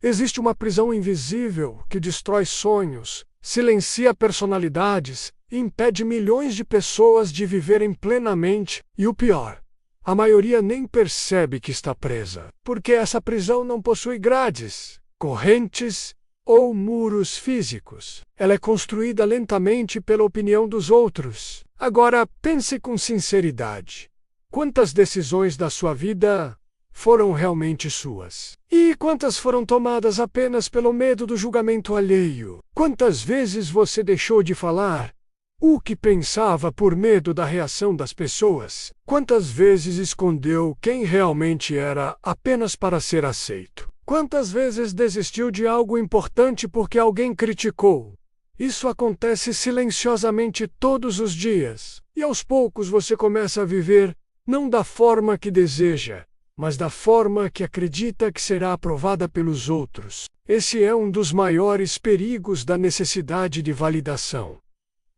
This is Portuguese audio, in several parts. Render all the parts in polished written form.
Existe uma prisão invisível que destrói sonhos, silencia personalidades e impede milhões de pessoas de viverem plenamente, e o pior, a maioria nem percebe que está presa, porque essa prisão não possui grades, correntes ou muros físicos. Ela é construída lentamente pela opinião dos outros. Agora, pense com sinceridade. Quantas decisões da sua vida foram realmente suas? E quantas foram tomadas apenas pelo medo do julgamento alheio? Quantas vezes você deixou de falar o que pensava por medo da reação das pessoas? Quantas vezes escondeu quem realmente era apenas para ser aceito? Quantas vezes desistiu de algo importante porque alguém criticou? Isso acontece silenciosamente todos os dias. E aos poucos você começa a viver não da forma que deseja, mas da forma que acredita que será aprovada pelos outros. Esse é um dos maiores perigos da necessidade de validação.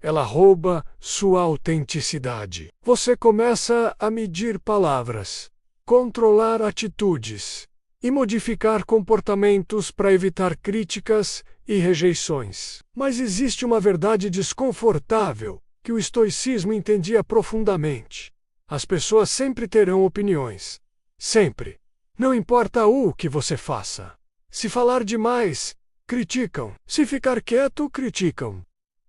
Ela rouba sua autenticidade. Você começa a medir palavras, controlar atitudes e modificar comportamentos para evitar críticas e rejeições. Mas existe uma verdade desconfortável que o estoicismo entendia profundamente. As pessoas sempre terão opiniões. Sempre. Não importa o que você faça. Se falar demais, criticam. Se ficar quieto, criticam.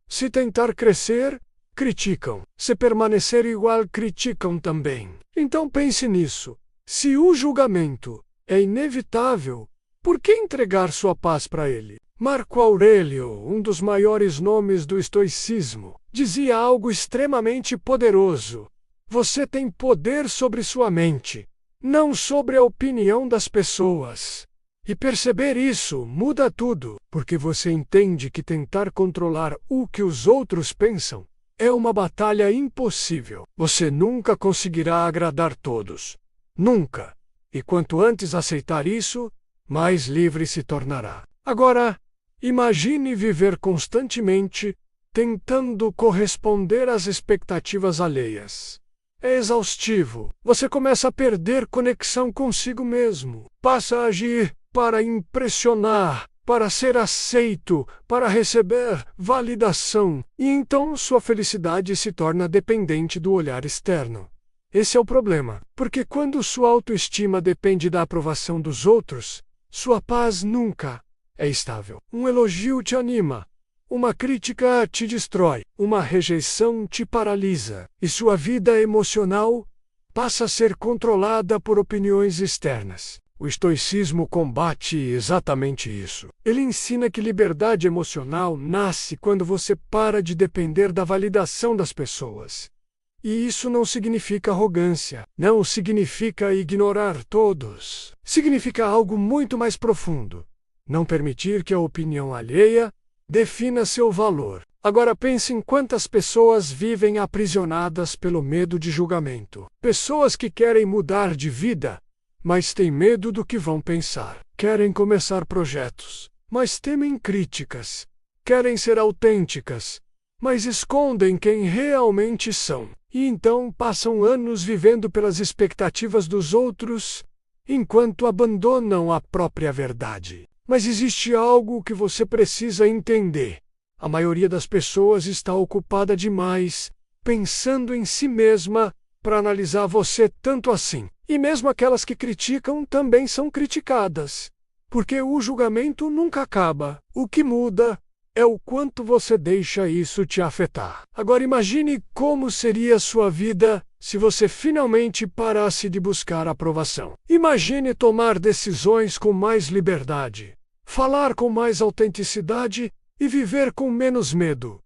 Se tentar crescer, criticam. Se permanecer igual, criticam também. Então pense nisso. Se o julgamento é inevitável, por que entregar sua paz para ele? Marco Aurélio, um dos maiores nomes do estoicismo, dizia algo extremamente poderoso. Você tem poder sobre sua mente, não sobre a opinião das pessoas. E perceber isso muda tudo, porque você entende que tentar controlar o que os outros pensam é uma batalha impossível. Você nunca conseguirá agradar todos. Nunca. E quanto antes aceitar isso, mais livre se tornará. Agora, imagine viver constantemente tentando corresponder às expectativas alheias. É exaustivo. Você começa a perder conexão consigo mesmo. Passa a agir para impressionar, para ser aceito, para receber validação. E então sua felicidade se torna dependente do olhar externo. Esse é o problema, porque quando sua autoestima depende da aprovação dos outros, sua paz nunca é estável. Um elogio te anima, uma crítica te destrói, uma rejeição te paralisa, e sua vida emocional passa a ser controlada por opiniões externas. O estoicismo combate exatamente isso. Ele ensina que liberdade emocional nasce quando você para de depender da validação das pessoas. E isso não significa arrogância, não significa ignorar todos. Significa algo muito mais profundo. Não permitir que a opinião alheia defina seu valor. Agora pense em quantas pessoas vivem aprisionadas pelo medo de julgamento. Pessoas que querem mudar de vida, mas têm medo do que vão pensar. Querem começar projetos, mas temem críticas. Querem ser autênticas, mas escondem quem realmente são. E então passam anos vivendo pelas expectativas dos outros, enquanto abandonam a própria verdade. Mas existe algo que você precisa entender. A maioria das pessoas está ocupada demais, pensando em si mesma, para analisar você tanto assim. E mesmo aquelas que criticam também são criticadas. Porque o julgamento nunca acaba. O que muda é o quanto você deixa isso te afetar. Agora imagine como seria sua vida se você finalmente parasse de buscar aprovação. Imagine tomar decisões com mais liberdade, falar com mais autenticidade e viver com menos medo.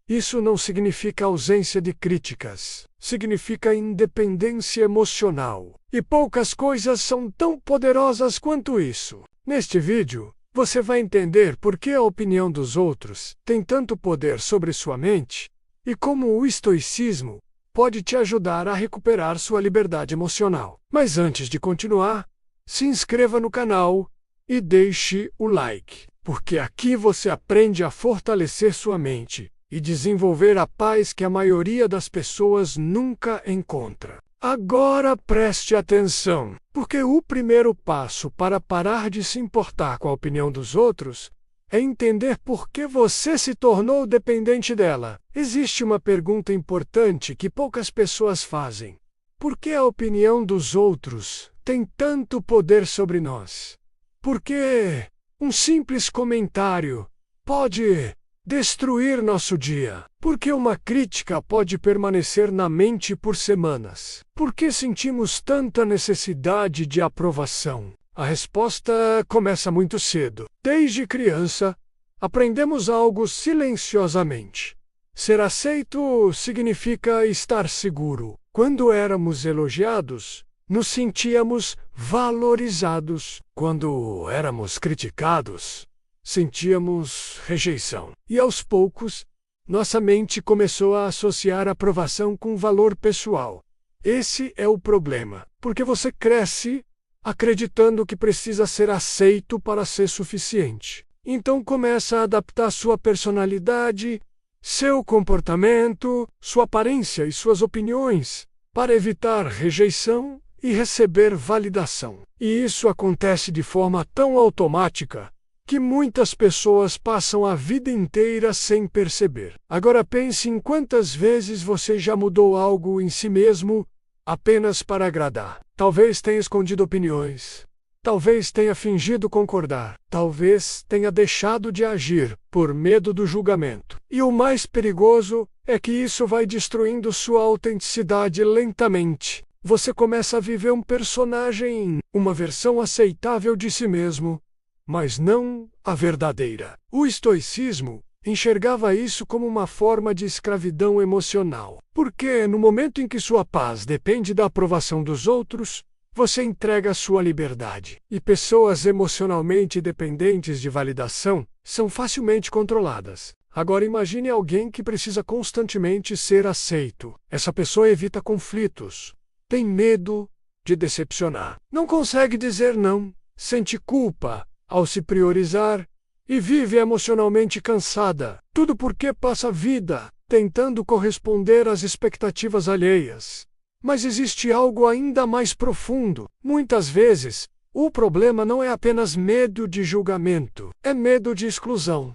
Isso não significa ausência de críticas. Significa independência emocional. E poucas coisas são tão poderosas quanto isso. Neste vídeo, você vai entender por que a opinião dos outros tem tanto poder sobre sua mente e como o estoicismo pode te ajudar a recuperar sua liberdade emocional. Mas antes de continuar, se inscreva no canal e deixe o like, porque aqui você aprende a fortalecer sua mente e desenvolver a paz que a maioria das pessoas nunca encontra. Agora preste atenção, porque o primeiro passo para parar de se importar com a opinião dos outros é entender por que você se tornou dependente dela. Existe uma pergunta importante que poucas pessoas fazem. Por que a opinião dos outros tem tanto poder sobre nós? Por que um simples comentário pode destruir nosso dia? Por que uma crítica pode permanecer na mente por semanas? Por que sentimos tanta necessidade de aprovação? A resposta começa muito cedo. Desde criança, aprendemos algo silenciosamente. Ser aceito significa estar seguro. Quando éramos elogiados, nos sentíamos valorizados. Quando éramos criticados, sentíamos rejeição. E aos poucos, nossa mente começou a associar a aprovação com valor pessoal. Esse é o problema, porque você cresce acreditando que precisa ser aceito para ser suficiente. Então começa a adaptar sua personalidade, seu comportamento, sua aparência e suas opiniões para evitar rejeição e receber validação. E isso acontece de forma tão automática que muitas pessoas passam a vida inteira sem perceber. Agora pense em quantas vezes você já mudou algo em si mesmo apenas para agradar. Talvez tenha escondido opiniões. Talvez tenha fingido concordar. Talvez tenha deixado de agir por medo do julgamento. E o mais perigoso é que isso vai destruindo sua autenticidade lentamente. Você começa a viver um personagem, uma versão aceitável de si mesmo, mas não a verdadeira. O estoicismo enxergava isso como uma forma de escravidão emocional, porque no momento em que sua paz depende da aprovação dos outros, você entrega sua liberdade. E pessoas emocionalmente dependentes de validação são facilmente controladas. Agora imagine alguém que precisa constantemente ser aceito. Essa pessoa evita conflitos, tem medo de decepcionar, não consegue dizer não, sente culpa ao se priorizar e vive emocionalmente cansada. Tudo porque passa a vida tentando corresponder às expectativas alheias. Mas existe algo ainda mais profundo. Muitas vezes, o problema não é apenas medo de julgamento, é medo de exclusão.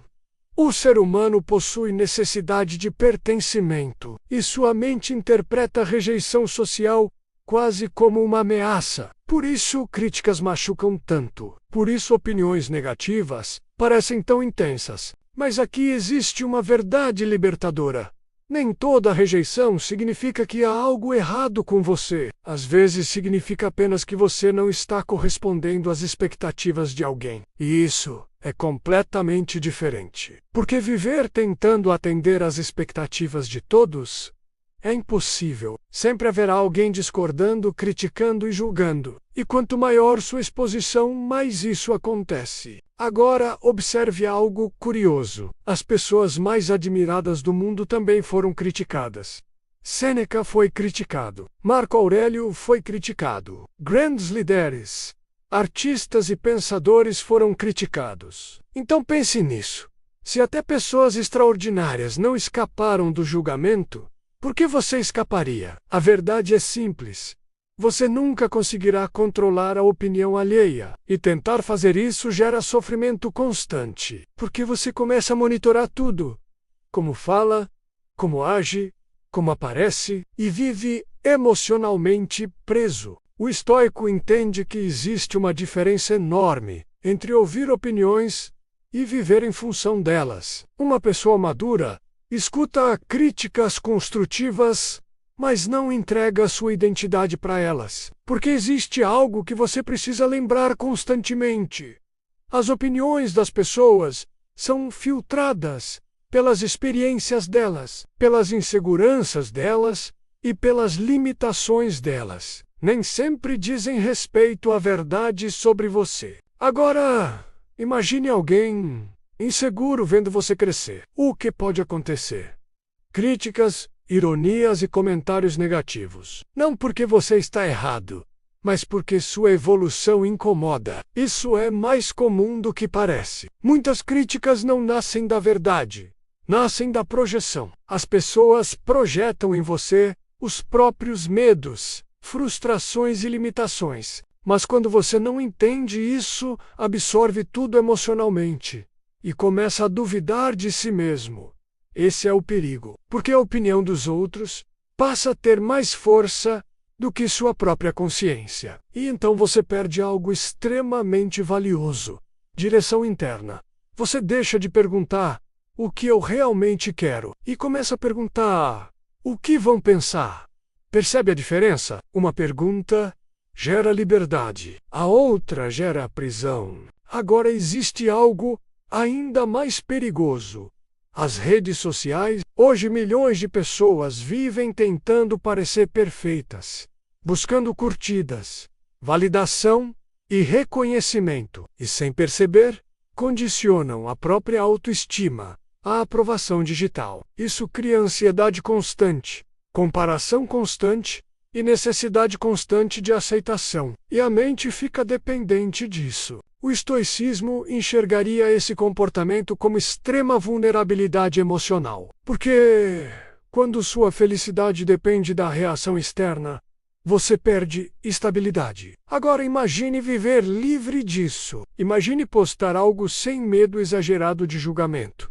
O ser humano possui necessidade de pertencimento, e sua mente interpreta a rejeição social quase como uma ameaça. Por isso, críticas machucam tanto. Por isso, opiniões negativas parecem tão intensas. Mas aqui existe uma verdade libertadora. Nem toda rejeição significa que há algo errado com você. Às vezes significa apenas que você não está correspondendo às expectativas de alguém. E isso é completamente diferente. Porque viver tentando atender às expectativas de todos é impossível. Sempre haverá alguém discordando, criticando e julgando. E quanto maior sua exposição, mais isso acontece. Agora, observe algo curioso. As pessoas mais admiradas do mundo também foram criticadas. Sêneca foi criticado. Marco Aurélio foi criticado. Grandes líderes, artistas e pensadores foram criticados. Então pense nisso. Se até pessoas extraordinárias não escaparam do julgamento, por que você escaparia? A verdade é simples. Você nunca conseguirá controlar a opinião alheia, e tentar fazer isso gera sofrimento constante, porque você começa a monitorar tudo: como fala, como age, como aparece, e vive emocionalmente preso. O estoico entende que existe uma diferença enorme entre ouvir opiniões e viver em função delas. Uma pessoa madura escuta críticas construtivas, mas não entrega sua identidade para elas, porque existe algo que você precisa lembrar constantemente. As opiniões das pessoas são filtradas pelas experiências delas, pelas inseguranças delas e pelas limitações delas. Nem sempre dizem respeito à verdade sobre você. Agora, imagine alguém inseguro vendo você crescer. O que pode acontecer? Críticas, ironias e comentários negativos. Não porque você está errado, mas porque sua evolução incomoda. Isso é mais comum do que parece. Muitas críticas não nascem da verdade, nascem da projeção. As pessoas projetam em você os próprios medos, frustrações e limitações. Mas quando você não entende isso, absorve tudo emocionalmente e começa a duvidar de si mesmo. Esse é o perigo, porque a opinião dos outros passa a ter mais força do que sua própria consciência. E então você perde algo extremamente valioso: direção interna. Você deixa de perguntar o que eu realmente quero e começa a perguntar o que vão pensar. Percebe a diferença? Uma pergunta gera liberdade, a outra gera prisão. Agora existe algo ainda mais perigoso: as redes sociais. Hoje milhões de pessoas vivem tentando parecer perfeitas, buscando curtidas, validação e reconhecimento, e sem perceber, condicionam a própria autoestima à aprovação digital. Isso cria ansiedade constante, comparação constante e necessidade constante de aceitação, e a mente fica dependente disso. O estoicismo enxergaria esse comportamento como extrema vulnerabilidade emocional, porque quando sua felicidade depende da reação externa, você perde estabilidade. Agora imagine viver livre disso. Imagine postar algo sem medo exagerado de julgamento.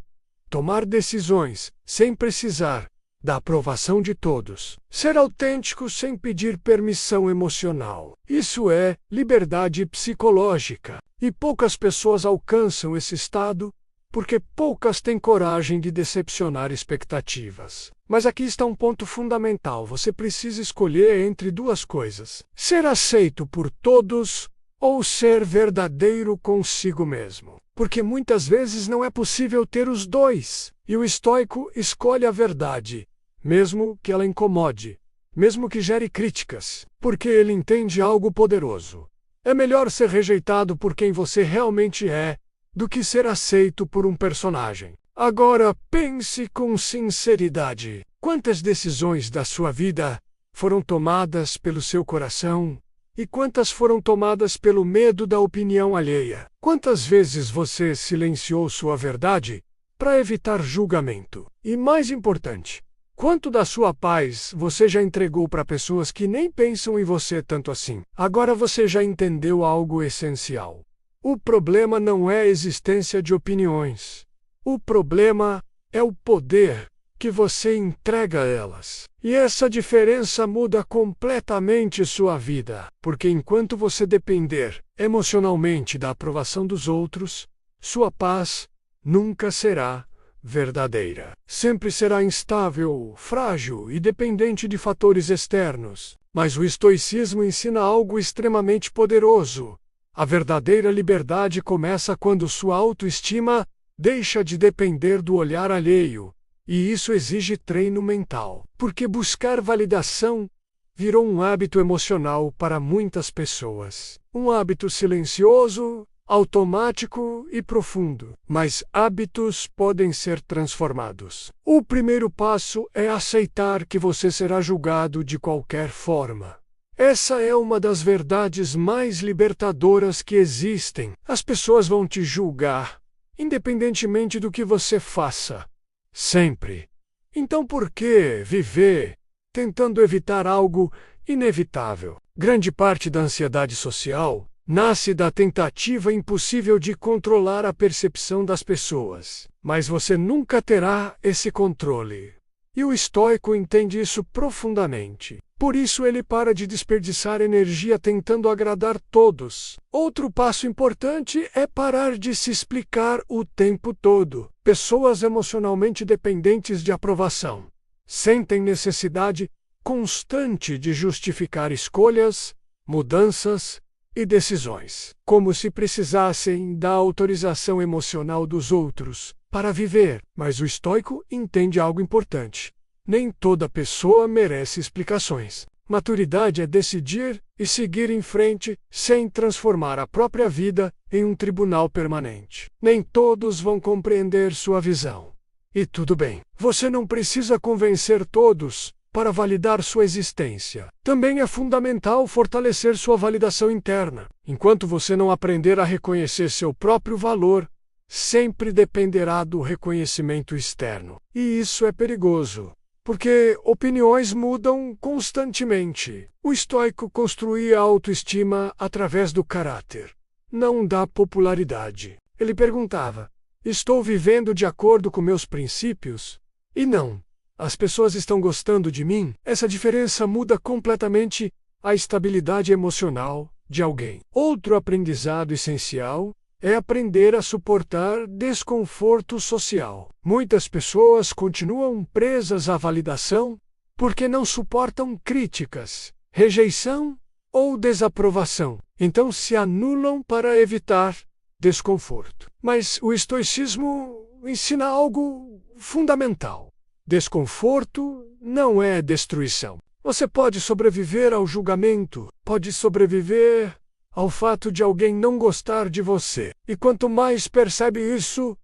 Tomar decisões sem precisar da aprovação de todos. Ser autêntico sem pedir permissão emocional. Isso é liberdade psicológica. E poucas pessoas alcançam esse estado porque poucas têm coragem de decepcionar expectativas. Mas aqui está um ponto fundamental: você precisa escolher entre duas coisas: ser aceito por todos ou ser verdadeiro consigo mesmo. Porque muitas vezes não é possível ter os dois. E o estoico escolhe a verdade, mesmo que ela incomode, mesmo que gere críticas, porque ele entende algo poderoso. É melhor ser rejeitado por quem você realmente é do que ser aceito por um personagem. Agora pense com sinceridade: quantas decisões da sua vida foram tomadas pelo seu coração e quantas foram tomadas pelo medo da opinião alheia? Quantas vezes você silenciou sua verdade para evitar julgamento? E mais importante, quanto da sua paz você já entregou para pessoas que nem pensam em você tanto assim? Agora você já entendeu algo essencial. O problema não é a existência de opiniões. O problema é o poder que você entrega a elas. E essa diferença muda completamente sua vida, porque enquanto você depender emocionalmente da aprovação dos outros, sua paz nunca será verdadeira. Sempre será instável, frágil e dependente de fatores externos. Mas o estoicismo ensina algo extremamente poderoso: a verdadeira liberdade começa quando sua autoestima deixa de depender do olhar alheio. E isso exige treino mental, porque buscar validação virou um hábito emocional para muitas pessoas. Um hábito silencioso, automático e profundo. Mas hábitos podem ser transformados. O primeiro passo é aceitar que você será julgado de qualquer forma. Essa é uma das verdades mais libertadoras que existem. As pessoas vão te julgar, independentemente do que você faça. Sempre. Então por que viver tentando evitar algo inevitável? Grande parte da ansiedade social nasce da tentativa impossível de controlar a percepção das pessoas. Mas você nunca terá esse controle. E o estoico entende isso profundamente. Por isso ele para de desperdiçar energia tentando agradar todos. Outro passo importante é parar de se explicar o tempo todo. Pessoas emocionalmente dependentes de aprovação sentem necessidade constante de justificar escolhas, mudanças e decisões, como se precisassem da autorização emocional dos outros para viver. Mas o estoico entende algo importante: nem toda pessoa merece explicações. Maturidade é decidir e seguir em frente sem transformar a própria vida em um tribunal permanente. Nem todos vão compreender sua visão. E tudo bem. Você não precisa convencer todos para validar sua existência. Também é fundamental fortalecer sua validação interna. Enquanto você não aprender a reconhecer seu próprio valor, sempre dependerá do reconhecimento externo. E isso é perigoso, porque opiniões mudam constantemente. O estoico construía a autoestima através do caráter, não da popularidade. Ele perguntava: estou vivendo de acordo com meus princípios? E não, as pessoas estão gostando de mim? Essa diferença muda completamente a estabilidade emocional de alguém. Outro aprendizado essencial é aprender a suportar desconforto social. Muitas pessoas continuam presas à validação porque não suportam críticas, rejeição ou desaprovação. Então se anulam para evitar desconforto. Mas o estoicismo ensina algo fundamental. Desconforto não é destruição. Você pode sobreviver ao julgamento, pode sobreviver ao fato de alguém não gostar de você. E quanto mais percebe isso,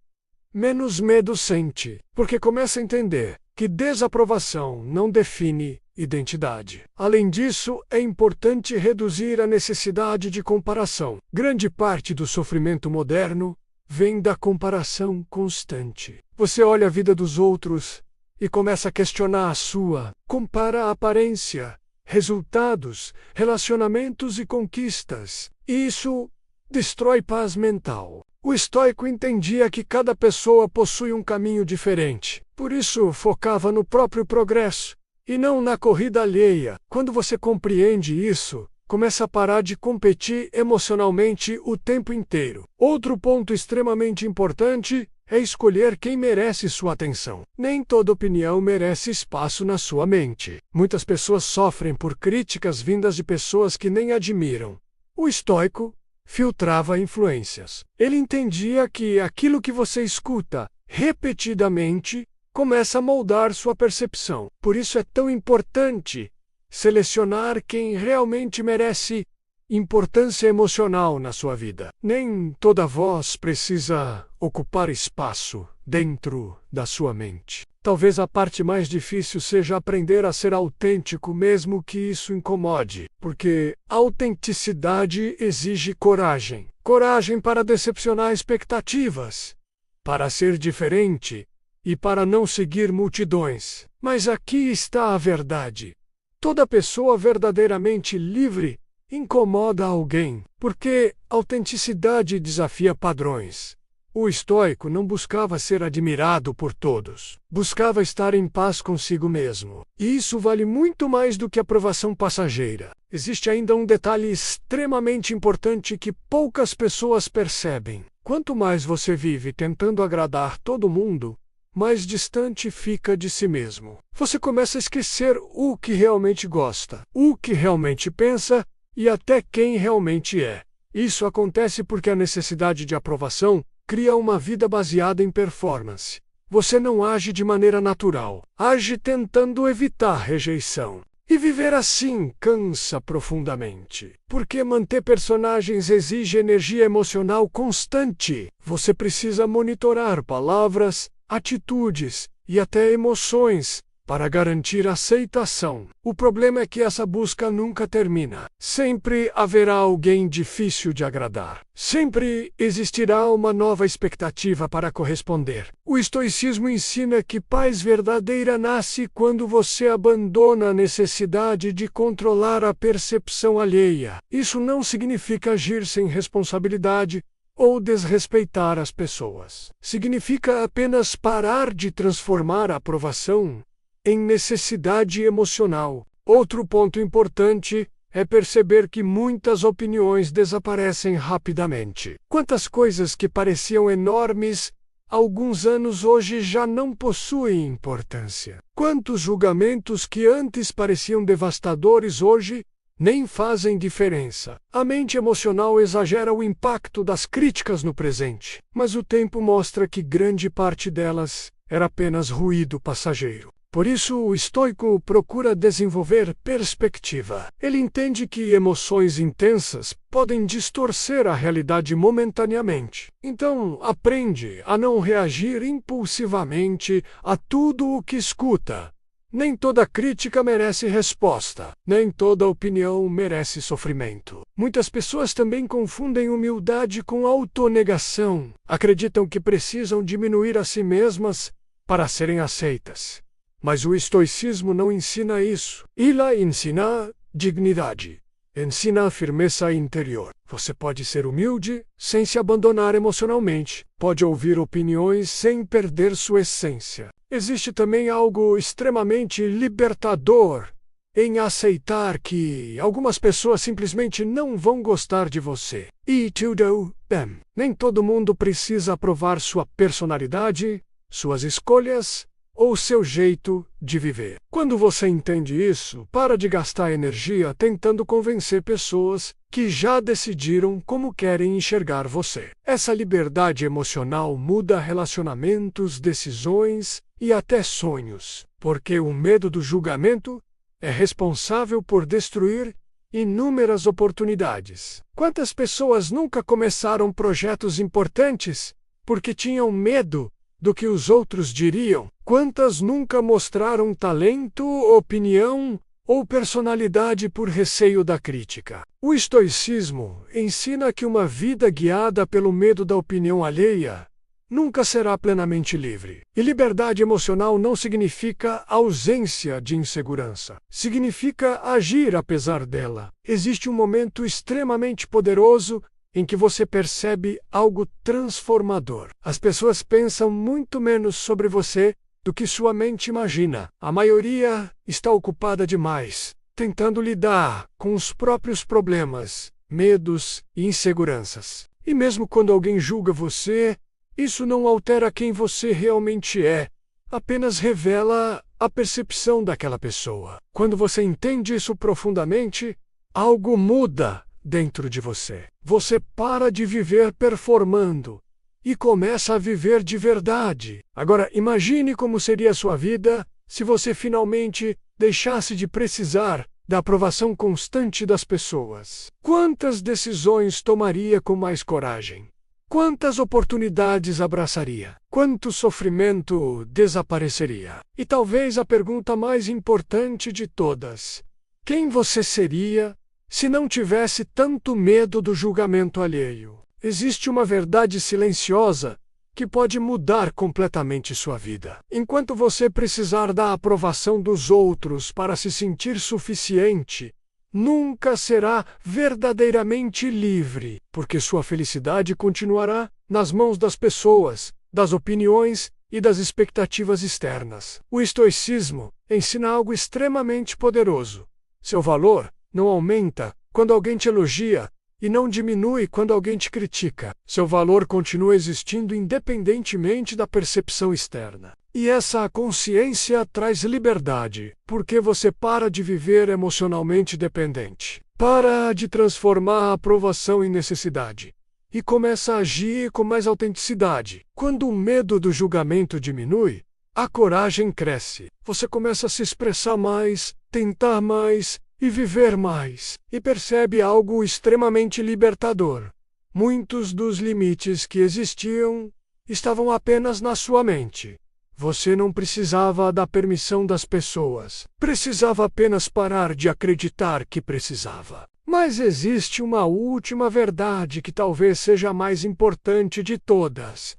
menos medo sente, porque começa a entender que desaprovação não define identidade. Além disso, é importante reduzir a necessidade de comparação. Grande parte do sofrimento moderno vem da comparação constante. Você olha a vida dos outros e começa a questionar a sua. Compara a aparência, resultados, relacionamentos e conquistas. E isso destrói paz mental. O estoico entendia que cada pessoa possui um caminho diferente. Por isso, focava no próprio progresso e não na corrida alheia. Quando você compreende isso, começa a parar de competir emocionalmente o tempo inteiro. Outro ponto extremamente importante é escolher quem merece sua atenção. Nem toda opinião merece espaço na sua mente. Muitas pessoas sofrem por críticas vindas de pessoas que nem admiram. O estoico filtrava influências. Ele entendia que aquilo que você escuta repetidamente começa a moldar sua percepção. Por isso é tão importante selecionar quem realmente merece importância emocional na sua vida. Nem toda voz precisa ocupar espaço dentro da sua mente. Talvez a parte mais difícil seja aprender a ser autêntico, mesmo que isso incomode, porque a autenticidade exige coragem. Coragem para decepcionar expectativas, para ser diferente e para não seguir multidões. Mas aqui está a verdade. Toda pessoa verdadeiramente livre incomoda alguém, porque autenticidade desafia padrões. O estoico não buscava ser admirado por todos. Buscava estar em paz consigo mesmo. E isso vale muito mais do que aprovação passageira. Existe ainda um detalhe extremamente importante que poucas pessoas percebem. Quanto mais você vive tentando agradar todo mundo, mais distante fica de si mesmo. Você começa a esquecer o que realmente gosta, o que realmente pensa e até quem realmente é. Isso acontece porque a necessidade de aprovação cria uma vida baseada em performance. Você não age de maneira natural, age tentando evitar rejeição. E viver assim cansa profundamente, porque manter personagens exige energia emocional constante. Você precisa monitorar palavras, atitudes e até emoções para garantir aceitação. O problema é que essa busca nunca termina. Sempre haverá alguém difícil de agradar. Sempre existirá uma nova expectativa para corresponder. O estoicismo ensina que paz verdadeira nasce quando você abandona a necessidade de controlar a percepção alheia. Isso não significa agir sem responsabilidade ou desrespeitar as pessoas. Significa apenas parar de transformar a aprovação em necessidade emocional. Outro ponto importante é perceber que muitas opiniões desaparecem rapidamente. Quantas coisas que pareciam enormes há alguns anos hoje já não possuem importância. Quantos julgamentos que antes pareciam devastadores hoje nem fazem diferença. A mente emocional exagera o impacto das críticas no presente, mas o tempo mostra que grande parte delas era apenas ruído passageiro. Por isso, o estoico procura desenvolver perspectiva. Ele entende que emoções intensas podem distorcer a realidade momentaneamente. Então, aprende a não reagir impulsivamente a tudo o que escuta. Nem toda crítica merece resposta. Nem toda opinião merece sofrimento. Muitas pessoas também confundem humildade com autonegação. Acreditam que precisam diminuir a si mesmas para serem aceitas. Mas o estoicismo não ensina isso. Ele ensina dignidade. Ensina a firmeza interior. Você pode ser humilde sem se abandonar emocionalmente. Pode ouvir opiniões sem perder sua essência. Existe também algo extremamente libertador em aceitar que algumas pessoas simplesmente não vão gostar de você. E tudo bem. Nem todo mundo precisa aprovar sua personalidade, suas escolhas ou seu jeito de viver. Quando você entende isso, para de gastar energia tentando convencer pessoas que já decidiram como querem enxergar você. Essa liberdade emocional muda relacionamentos, decisões e até sonhos, porque o medo do julgamento é responsável por destruir inúmeras oportunidades. Quantas pessoas nunca começaram projetos importantes porque tinham medo do que os outros diriam? Quantas nunca mostraram talento, opinião ou personalidade por receio da crítica? O estoicismo ensina que uma vida guiada pelo medo da opinião alheia nunca será plenamente livre. E liberdade emocional não significa ausência de insegurança. Significa agir apesar dela. Existe um momento extremamente poderoso em que você percebe algo transformador. As pessoas pensam muito menos sobre você do que sua mente imagina. A maioria está ocupada demais, tentando lidar com os próprios problemas, medos e inseguranças. E mesmo quando alguém julga você, isso não altera quem você realmente é, apenas revela a percepção daquela pessoa. Quando você entende isso profundamente, algo muda dentro de você. Você para de viver performando e começa a viver de verdade. Agora, imagine como seria a sua vida se você finalmente deixasse de precisar da aprovação constante das pessoas. Quantas decisões tomaria com mais coragem? Quantas oportunidades abraçaria? Quanto sofrimento desapareceria? E talvez a pergunta mais importante de todas: quem você seria se não tivesse tanto medo do julgamento alheio? Existe uma verdade silenciosa que pode mudar completamente sua vida. Enquanto você precisar da aprovação dos outros para se sentir suficiente, nunca será verdadeiramente livre, porque sua felicidade continuará nas mãos das pessoas, das opiniões e das expectativas externas. O estoicismo ensina algo extremamente poderoso. Seu valor não aumenta quando alguém te elogia e não diminui quando alguém te critica. Seu valor continua existindo independentemente da percepção externa. E essa consciência traz liberdade, porque você para de viver emocionalmente dependente. Para de transformar a aprovação em necessidade e começa a agir com mais autenticidade. Quando o medo do julgamento diminui, a coragem cresce. Você começa a se expressar mais, tentar mais e viver mais. E percebe algo extremamente libertador. Muitos dos limites que existiam estavam apenas na sua mente. Você não precisava da permissão das pessoas. Precisava apenas parar de acreditar que precisava. Mas existe uma última verdade que talvez seja a mais importante de todas.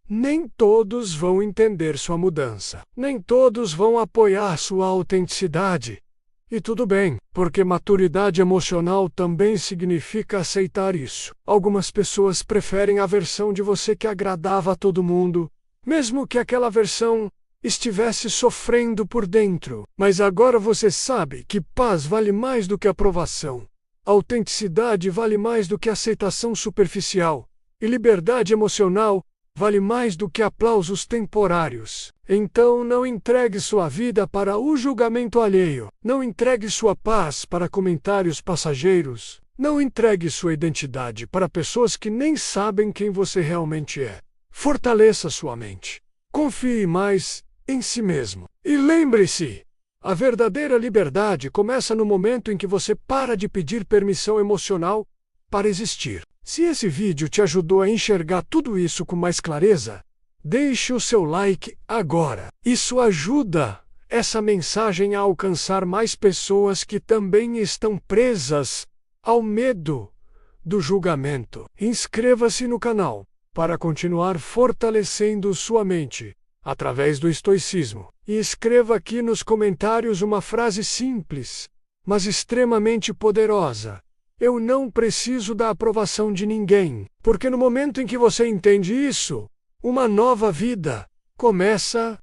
Nem todos vão entender sua mudança. Nem todos vão apoiar sua autenticidade. E tudo bem, porque maturidade emocional também significa aceitar isso. Algumas pessoas preferem a versão de você que agradava a todo mundo, mesmo que aquela versão estivesse sofrendo por dentro. Mas agora você sabe que paz vale mais do que aprovação. Autenticidade vale mais do que aceitação superficial. E liberdade emocional vale mais do que aplausos temporários. Então não entregue sua vida para o julgamento alheio. Não entregue sua paz para comentários passageiros. Não entregue sua identidade para pessoas que nem sabem quem você realmente é. Fortaleça sua mente. Confie mais em si mesmo. E lembre-se, a verdadeira liberdade começa no momento em que você para de pedir permissão emocional para existir. Se esse vídeo te ajudou a enxergar tudo isso com mais clareza, deixe o seu like agora. Isso ajuda essa mensagem a alcançar mais pessoas que também estão presas ao medo do julgamento. Inscreva-se no canal para continuar fortalecendo sua mente através do estoicismo. E escreva aqui nos comentários uma frase simples, mas extremamente poderosa. Eu não preciso da aprovação de ninguém, porque no momento em que você entende isso, uma nova vida começa.